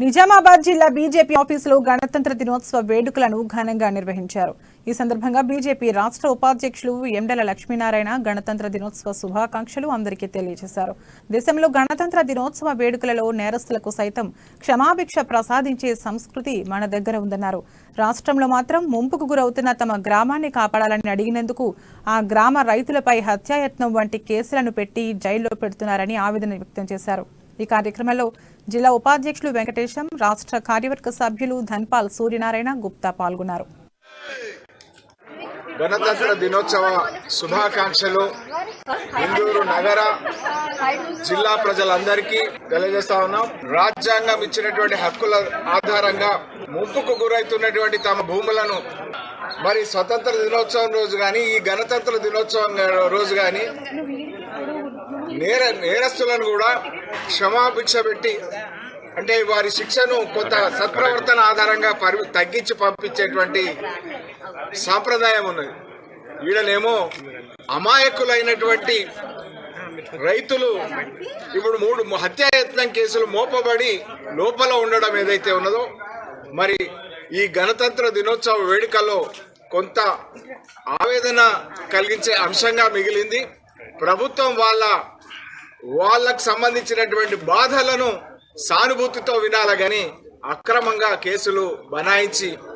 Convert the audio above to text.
నిజామాబాద్ జిల్లా బీజేపీ ఆఫీసులో గణతంత్ర దినోత్సవ వేడుకలను ఘనంగా నిర్వహించారు. ఈ సందర్భంగా బీజేపీ రాష్ట్ర ఉపాధ్యక్షులు ఎండల లక్ష్మీనారాయణ గణతంత్ర దినోత్సవ శుభాకాంక్షలు అందరికీ తెలియజేశారు. దేశంలో గణతంత్ర దినోత్సవ వేడుకలలో నేరస్తులకు సైతం క్షమాభిక్ష ప్రసాదించే సంస్కృతి మన దగ్గర ఉందన్నారు. రాష్ట్రంలో మాత్రం ముంపుకు గురవుతున్న తమ గ్రామాన్ని కాపాడాలని అడిగినందుకు ఆ గ్రామ రైతులపై హత్యాయత్నం వంటి కేసులను పెట్టి జైల్లో పెడుతున్నారని ఆవేదన వ్యక్తం చేశారు. ఈ కార్యక్రమంలో జిల్లా ఉపాధ్యక్షులు వెంకటేశం, రాష్ట్ర కార్యవర్గ సభ్యులు ధన్పాల్ సూర్యనారాయణ గుప్తా పాల్గొన్నారు. గణతంత్ర దినోత్సవ శుభాకాంక్షలు ఇందూరు నగర జిల్లా ప్రజలందరికీ తెలియజేస్తా ఉన్నాం. రాజ్యాంగం ఇచ్చినటువంటి హక్కుల ఆధారంగా ముంపుకు గురైతున్నటువంటి తమ భూములను మరి స్వతంత్ర దినోత్సవం రోజు గాని ఈ గణతంత్ర దినోత్సవం రోజు గాని నేరస్తులను కూడా క్షమాభిక్ష పెట్టి అంటే వారి శిక్షను కొంత సత్ప్రవర్తన ఆధారంగా తగ్గించి పంపించేటువంటి సాంప్రదాయం ఉన్నది. వీళ్ళనేమో అమాయకులైనటువంటి రైతులు ఇప్పుడు 3 హత్యాయత్నం కేసులు మోపబడి లోపల ఉండడం ఏదైతే ఉన్నదో మరి ఈ గణతంత్ర దినోత్సవ వేడుకలో కొంత ఆవేదన కలిగించే అంశంగా మిగిలింది. ప్రభుత్వం వాళ్ళకు సంబంధించినటువంటి బాధలను సానుభూతితో వినాలి గాని అక్రమంగా కేసులు బనాయించి